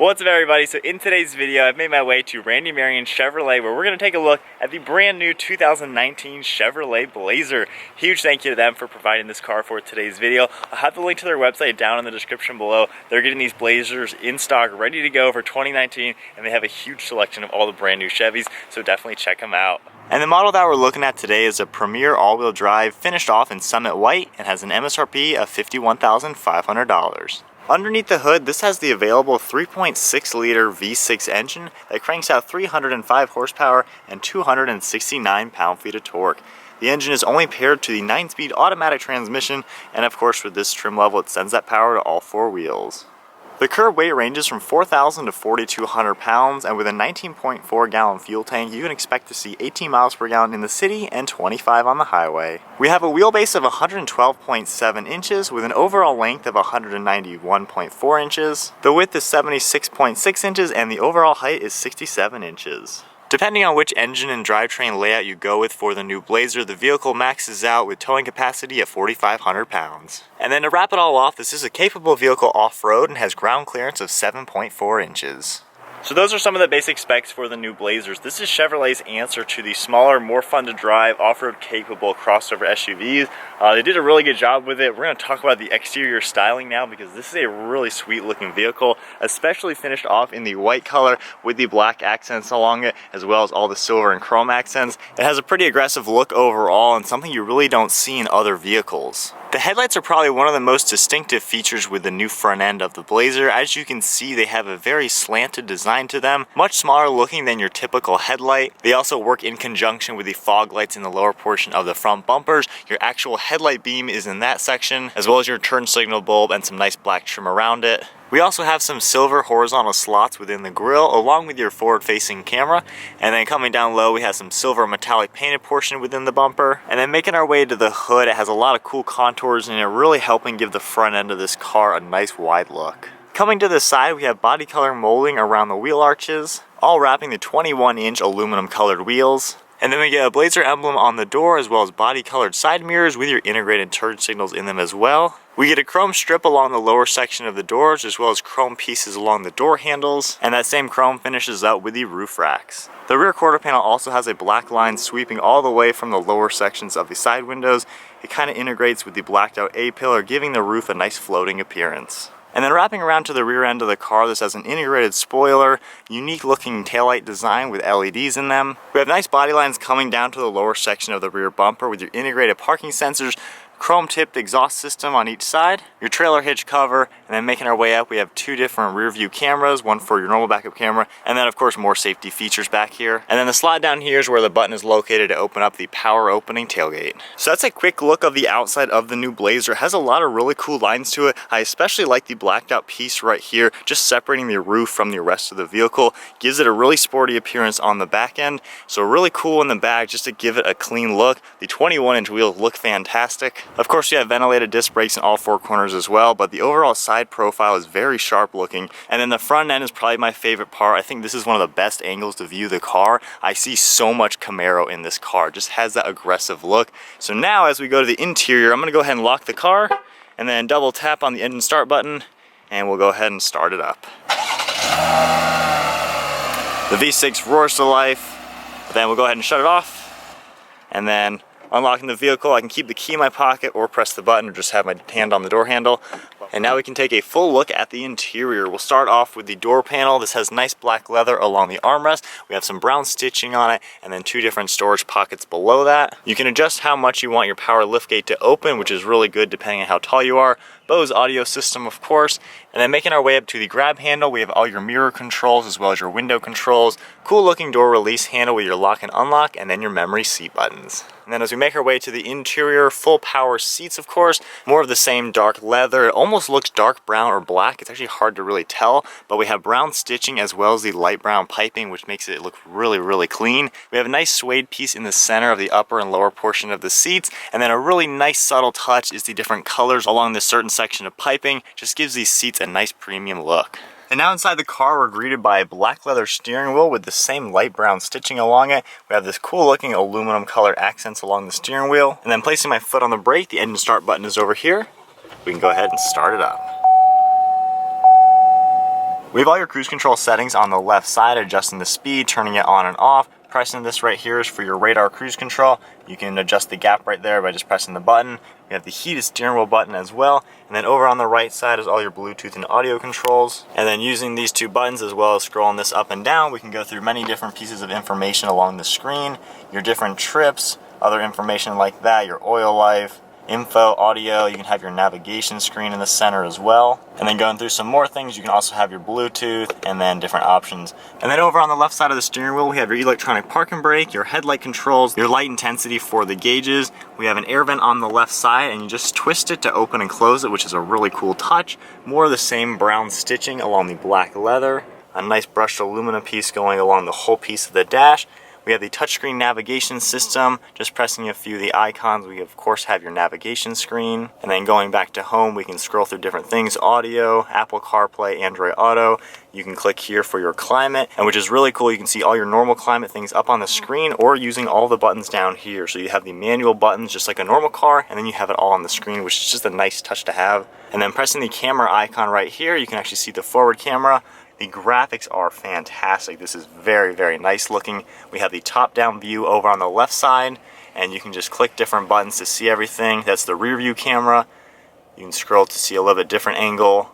What's up, everybody? So in today's video, I've made my way to Randy Marion Chevrolet, where we're going to take a look at the brand new 2019 Chevrolet Blazer. Huge thank you to them for providing this car for today's video. I'll have the link to their website down in the description below. They're getting these Blazers in stock, ready to go for 2019, and they have a huge selection of all the brand new Chevys, so definitely check them out. And the model that we're looking at today is a Premier all-wheel drive, finished off in Summit White, and has an MSRP of $51,500. Underneath the hood, this has the available 3.6 liter V6 engine that cranks out 305 horsepower and 269 pound-feet of torque. The engine is only paired to the 9-speed automatic transmission, and of course with this trim level it sends that power to all four wheels. The curb weight ranges from 4,000 to 4,200 pounds, and with a 19.4 gallon fuel tank, you can expect to see 18 miles per gallon in the city and 25 on the highway. We have a wheelbase of 112.7 inches with an overall length of 191.4 inches. The width is 76.6 inches and the overall height is 67 inches. Depending on which engine and drivetrain layout you go with for the new Blazer, the vehicle maxes out with towing capacity at 4,500 pounds. And then to wrap it all off, this is a capable vehicle off-road and has ground clearance of 7.4 inches. So those are some of the basic specs for the new Blazers. This is Chevrolet's answer to the smaller, more fun to drive, off-road capable crossover SUVs. They did a really good job with it. We're going to talk about the exterior styling now because this is a really sweet looking vehicle, especially finished off in the white color with the black accents along it, as well as all the silver and chrome accents. It has a pretty aggressive look overall and something you really don't see in other vehicles. The headlights are probably one of the most distinctive features with the new front end of the Blazer. As you can see, they have a very slanted design to them, much smaller looking than your typical headlight. They also work in conjunction with the fog lights in the lower portion of the front bumpers. Your actual headlight beam is in that section, as well as your turn signal bulb and some nice black trim around it. We also have some silver horizontal slots within the grille along with your forward-facing camera, and then coming down low we have some silver metallic painted portion within the bumper. And then making our way to the hood, it has a lot of cool contours and it really helping give the front end of this car a nice wide look. Coming to the side, we have body color molding around the wheel arches, all wrapping the 21-inch aluminum colored wheels. And then we get a Blazer emblem on the door as well as body colored side mirrors with your integrated turn signals in them as well. We get a chrome strip along the lower section of the doors as well as chrome pieces along the door handles, and that same chrome finishes up with the roof racks. The rear quarter panel also has a black line sweeping all the way from the lower sections of the side windows. It kind of integrates with the blacked out A-pillar, giving the roof a nice floating appearance. And then wrapping around to the rear end of the car, this has an integrated spoiler, unique looking taillight design with LEDs in them. We have nice body lines coming down to the lower section of the rear bumper with your integrated parking sensors, chrome tipped exhaust system on each side, your trailer hitch cover, and then making our way up we have two different rear view cameras, one for your normal backup camera, and then of course more safety features back here. And then the slide down here is where the button is located to open up the power opening tailgate. So that's a quick look of the outside of the new Blazer. It has a lot of really cool lines to it. I especially like the blacked out piece right here, just separating the roof from the rest of the vehicle. Gives it a really sporty appearance on the back end. So really cool in the back just to give it a clean look. The 21-inch wheels look fantastic. Of course you have ventilated disc brakes in all four corners as well, but the overall side profile is very sharp looking. And then the front end is probably my favorite part. I think this is one of the best angles to view the car. I see so much Camaro in this car. It just has that aggressive look. So now as we go to the interior, I'm going to go ahead and lock the car and then double tap on the engine start button and we'll go ahead and start it up. The V6 roars to life, but then we'll go ahead and shut it off, and then unlocking the vehicle, I can keep the key in my pocket or press the button or just have my hand on the door handle. And now we can take a full look at the interior. We'll start off with the door panel. This has nice black leather along the armrest. We have some brown stitching on it and then two different storage pockets below that. You can adjust how much you want your power liftgate to open, which is really good depending on how tall you are. Bose audio system, of course. And then making our way up to the grab handle, we have all your mirror controls as well as your window controls. Cool looking door release handle with your lock and unlock, and then your memory seat buttons. And then as we make our way to the interior, full power seats, of course, more of the same dark leather. It almost looks dark brown or black. It's actually hard to really tell, but we have brown stitching as well as the light brown piping, which makes it look really, really clean. We have a nice suede piece in the center of the upper and lower portion of the seats, and then a really nice subtle touch is the different colors along this certain section of piping. Just gives these seats a nice premium look. And now inside the car, we're greeted by a black leather steering wheel with the same light brown stitching along it. We have this cool looking aluminum colored accents along the steering wheel. And then placing my foot on the brake, the engine start button is over here. We can go ahead and start it up. We have all your cruise control settings on the left side, adjusting the speed, turning it on and off. Pressing this right here is for your radar cruise control. You can adjust the gap right there by just pressing the button. We have the heated steering wheel button as well. And then over on the right side is all your Bluetooth and audio controls. And then using these two buttons as well as scrolling this up and down, we can go through many different pieces of information along the screen. Your different trips, other information like that, your oil life, info, audio. You can have your navigation screen in the center as well. And then going through some more things, you can also have your Bluetooth and then different options. And then over on the left side of the steering wheel, we have your electronic parking brake, your headlight controls, your light intensity for the gauges. We have an air vent on the left side, and you just twist it to open and close it, which is a really cool touch. More of the same brown stitching along the black leather. A nice brushed aluminum piece going along the whole piece of the dash. We have the touchscreen navigation system. Just pressing a few of the icons, we of course have your navigation screen. And then going back to home, we can scroll through different things. Audio, Apple CarPlay, Android Auto. You can click here for your climate, and which is really cool, you can see all your normal climate things up on the screen or using all the buttons down here. So you have the manual buttons just like a normal car, and then you have it all on the screen, which is just a nice touch to have. And then pressing the camera icon right here, you can actually see the forward camera. The graphics are fantastic. This is very, very nice looking. We have the top-down view over on the left side, and you can just click different buttons to see everything. That's the rear view camera. You can scroll to see a little bit different angle.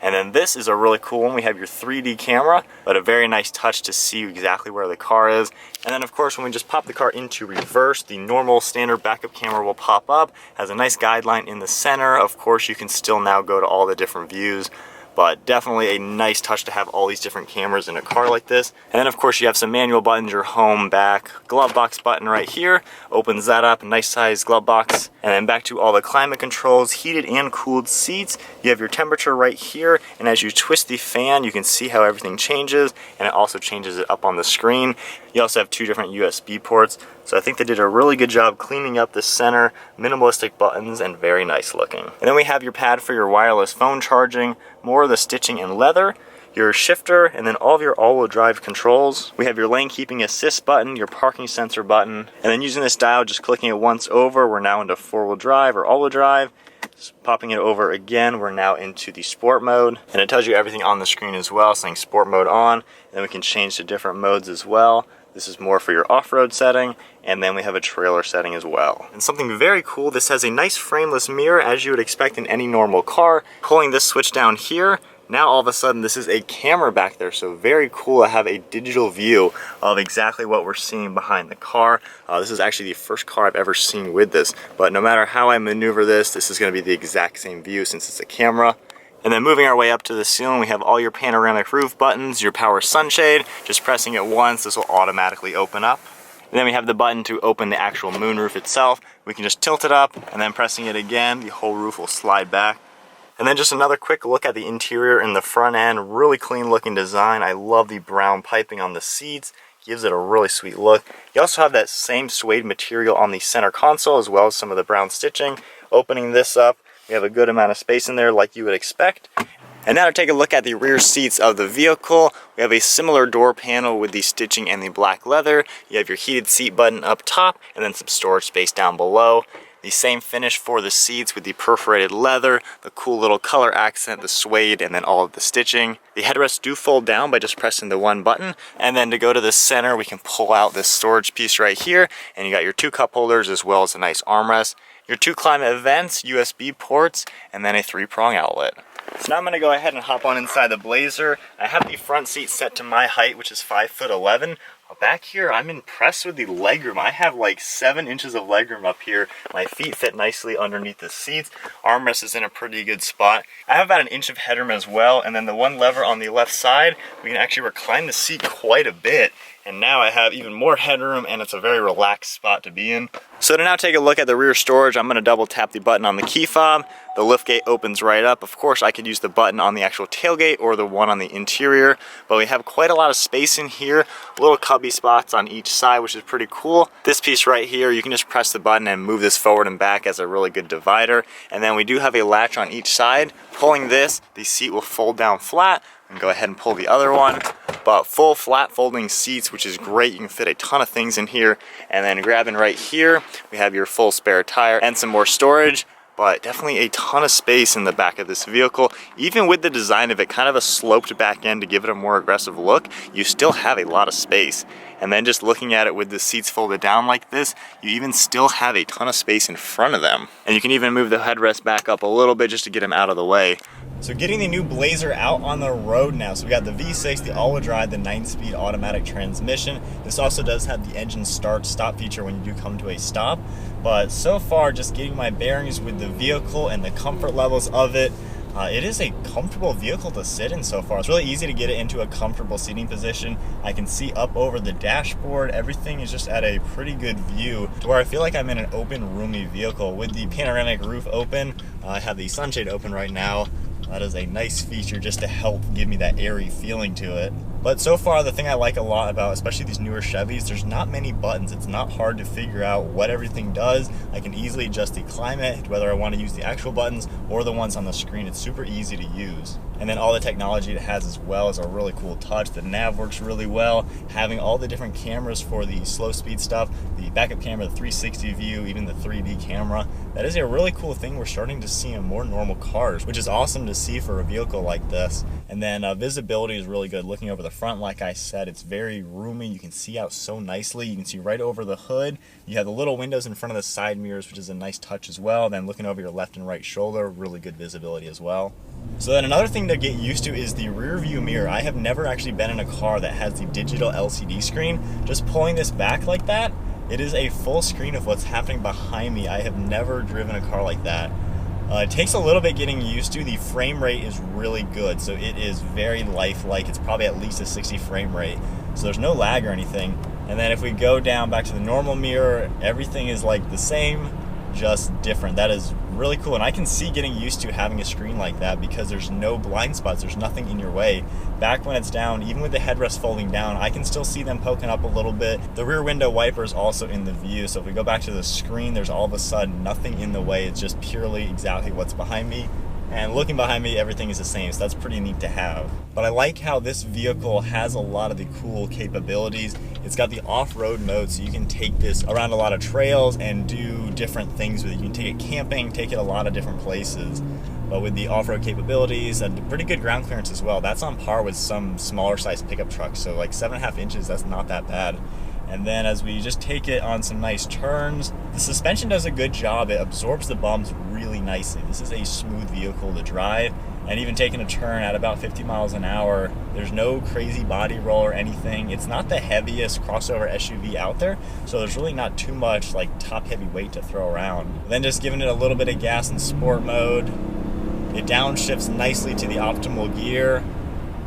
And then this is a really cool one. We have your 3D camera, but a very nice touch to see exactly where the car is. And then of course, when we just pop the car into reverse, the normal standard backup camera will pop up. Has a nice guideline in the center. Of course, you can still now go to all the different views. But definitely a nice touch to have all these different cameras in a car like this. And then of course you have some manual buttons, your home, back, glove box button right here. Opens that up, nice size glove box. And then back to all the climate controls, heated and cooled seats. You have your temperature right here. And as you twist the fan, you can see how everything changes. And it also changes it up on the screen. You also have two different USB ports. So I think they did a really good job cleaning up the center, minimalistic buttons, and very nice looking. And then we have your pad for your wireless phone charging, more of the stitching in leather, your shifter, and then all of your all-wheel drive controls. We have your lane keeping assist button, your parking sensor button, and then using this dial, just clicking it once over, we're now into four-wheel drive or all-wheel drive. Just popping it over again, we're now into the sport mode, and it tells you everything on the screen as well, saying sport mode on, and then we can change to different modes as well. This is more for your off-road setting, and then we have a trailer setting as well. And something very cool, this has a nice frameless mirror as you would expect in any normal car. Pulling this switch down here, now all of a sudden this is a camera back there, so very cool to have a digital view of exactly what we're seeing behind the car. This is actually the first car I've ever seen with this, but no matter how I maneuver this is going to be the exact same view since it's a camera. And then moving our way up to the ceiling, we have all your panoramic roof buttons, your power sunshade. Just pressing it once, this will automatically open up. And then we have the button to open the actual moonroof itself. We can just tilt it up, and then pressing it again, the whole roof will slide back. And then just another quick look at the interior in the front end. Really clean looking design. I love the brown piping on the seats. Gives it a really sweet look. You also have that same suede material on the center console as well as some of the brown stitching. Opening this up, we have a good amount of space in there like you would expect. And now to take a look at the rear seats of the vehicle, we have a similar door panel with the stitching and the black leather. You have your heated seat button up top and then some storage space down below. The same finish for the seats with the perforated leather, the cool little color accent, the suede, and then all of the stitching. The headrests do fold down by just pressing the one button. And then to go to the center, we can pull out this storage piece right here, and you got your two cup holders as well as a nice armrest. Your two climate vents, USB ports, and then a 3-prong outlet. So now I'm going to go ahead and hop on inside the Blazer. I have the front seat set to my height, which is 5'11". Back here, I'm impressed with the legroom. I have like 7 inches of legroom up here. My feet fit nicely underneath the seats. Armrest is in a pretty good spot. I have about 1 inch of headroom as well, and then the one lever on the left side, we can actually recline the seat quite a bit. And now I have even more headroom, and it's a very relaxed spot to be in. So to now take a look at the rear storage, I'm going to double tap the button on the key fob. The liftgate opens right up. Of course, I could use the button on the actual tailgate or the one on the interior, but we have quite a lot of space in here. Little cubby spots on each side, which is pretty cool. This piece right here, you can just press the button and move this forward and back as a really good divider. And then we do have a latch on each side. Pulling this, the seat will fold down flat. And go ahead and pull the other one. But full flat folding seats, which is great. You can fit a ton of things in here. And then grabbing right here, we have your full spare tire and some more storage. but definitely a ton of space in the back of this vehicle. Even with the design of it, kind of a sloped back end to give it a more aggressive look, you still have a lot of space. And then just looking at it with the seats folded down like this, you even still have a ton of space in front of them. And you can even move the headrest back up a little bit just to get them out of the way. So getting the new Blazer out on the road now. So we got the V6, the all-wheel drive, the 9-speed automatic transmission. This also does have the engine start-stop feature when you do come to a stop. But so far, just getting my bearings with the vehicle and the comfort levels of it, it is a comfortable vehicle to sit in so far. It's really easy to get it into a comfortable seating position. I can see up over the dashboard. Everything is just at a pretty good view to where I feel like I'm in an open, roomy vehicle. With the panoramic roof open, I have the sunshade open right now. That is a nice feature just to help give me that airy feeling to it. But so far, the thing I like a lot about, especially these newer Chevys, there's not many buttons. It's not hard to figure out what everything does. I can easily adjust the climate, whether I want to use the actual buttons or the ones on the screen. It's super easy to use. And then all the technology it has as well is a really cool touch. The nav works really well. Having all the different cameras for the slow speed stuff, the backup camera, the 360 view, even the 3D camera. That is a really cool thing we're starting to see in more normal cars, which is awesome to see for a vehicle like this. And then visibility is really good. Looking over the front, like I said, it's very roomy. You can see out so nicely. You can see right over the hood. You have the little windows in front of the side mirrors, which is a nice touch as well. Then looking over your left and right shoulder, really good visibility as well. So then another thing to get used to is the rear view mirror. I have never actually been in a car that has the digital LCD screen. Just pulling this back like that, it is a full screen of what's happening behind me. I have never driven a car like that. It takes a little bit getting used to. The frame rate is really good, so it is very lifelike. It's probably at least a 60 frame rate, so there's no lag or anything. And then if we go down back to the normal mirror, everything is like the same, just different. That is really cool, and I can see getting used to having a screen like that because there's no blind spots, there's nothing in your way. Back when it's down, even with the headrest folding down, I can still see them poking up a little bit. The rear window wiper is also in the view, so if we go back to the screen, there's all of a sudden nothing in the way. It's just purely exactly what's behind me. And looking behind me, everything is the same, so that's pretty neat to have. But I like how this vehicle has a lot of the cool capabilities. It's got the off-road mode, so you can take this around a lot of trails and do different things with it. You can take it camping, take it a lot of different places. But with the off-road capabilities and pretty good ground clearance as well, that's on par with some smaller size pickup trucks. So like 7.5 inches, that's not that bad. And then as we just take it on some nice turns, the suspension does a good job. It absorbs the bumps really nicely. This is a smooth vehicle to drive, and even taking a turn at about 50 miles an hour, there's no crazy body roll or anything. It's not the heaviest crossover SUV out there, so there's really not too much like top heavy weight to throw around. Then just giving it a little bit of gas in sport mode, it downshifts nicely to the optimal gear.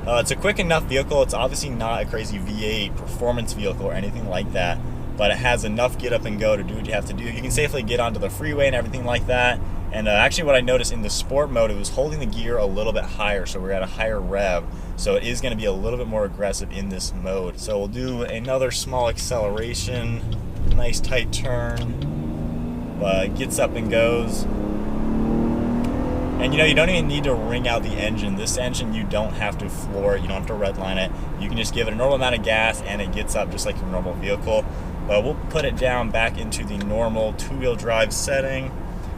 It's a quick enough vehicle. It's obviously not a crazy V8 performance vehicle or anything like that, but it has enough get up and go to do what you have to do. You can safely get onto the freeway and everything like that. And actually what I noticed in the sport mode, it was holding the gear a little bit higher, so we're at a higher rev. So it is going to be a little bit more aggressive in this mode. So we'll do another small acceleration, nice tight turn, but gets up and goes. And you know, you don't even need to ring out the engine. This engine, you don't have to floor it, you don't have to redline it. You can just give it a normal amount of gas and it gets up just like your normal vehicle. But we'll put it down back into the normal two-wheel drive setting.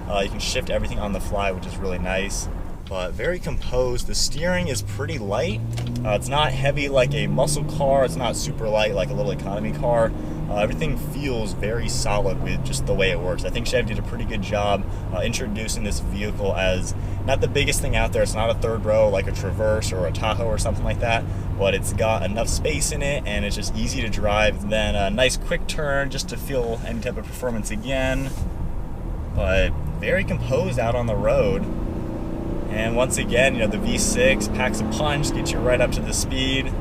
You can shift everything on the fly, which is really nice. But very composed. The steering is pretty light. It's not heavy like a muscle car. It's not super light like a little economy car. Everything feels very solid with just the way it works. I think Chevy did a pretty good job introducing this vehicle as not the biggest thing out there. It's not a third row like a Traverse or a Tahoe or something like that, but it's got enough space in it and it's just easy to drive. Then a nice quick turn just to feel any type of performance again, but very composed out on the road. And once again, you know, the V6 packs a punch, gets you right up to the speed.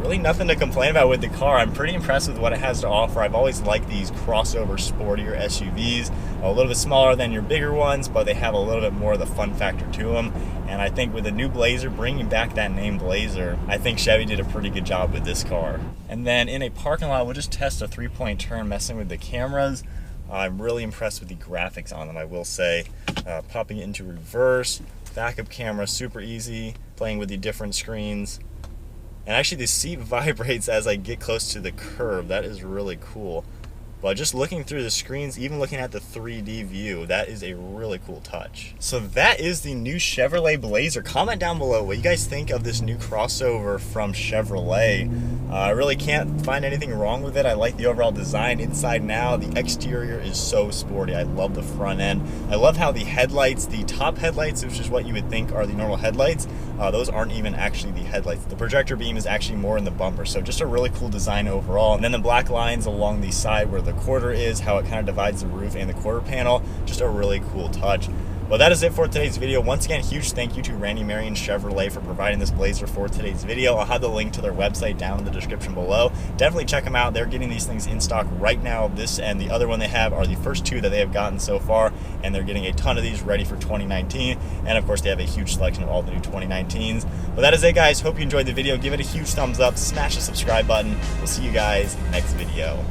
Really nothing to complain about with the car. I'm pretty impressed with what it has to offer. I've always liked these crossover sportier SUVs, a little bit smaller than your bigger ones, but they have a little bit more of the fun factor to them. And I think with the new Blazer, bringing back that name Blazer, I think Chevy did a pretty good job with this car. And then in a parking lot, we'll just test a 3-point turn messing with the cameras. I'm really impressed with the graphics on them, I will say. Popping it into reverse, backup camera, super easy, playing with the different screens. And actually the seat vibrates as I get close to the curb. That is really cool. But just looking through the screens, even looking at the 3D view, that is a really cool touch. So that is the new Chevrolet Blazer. Comment down below what you guys think of this new crossover from Chevrolet. I really can't find anything wrong with it. I like the overall design inside now. The exterior is so sporty. I love the front end. I love how the headlights, the top headlights, which is what you would think are the normal headlights, those aren't even actually the headlights. The projector beam is actually more in the bumper. So just a really cool design overall. And then the black lines along the side where the quarter is, how it kind of divides the roof and the quarter panel, just a really cool touch. Well, that is it for today's video. Once again, huge thank you to Randy Marion Chevrolet for providing this Blazer for today's video. I'll have the link to their website down in the description below. Definitely check them out. They're getting these things in stock right now. This and the other one they have are the first two that they have gotten so far, and they're getting a ton of these ready for 2019. And of course, they have a huge selection of all the new 2019s. Well, that is it, guys. Hope you enjoyed the video. Give it a huge thumbs up. Smash the subscribe button. We'll see you guys next video.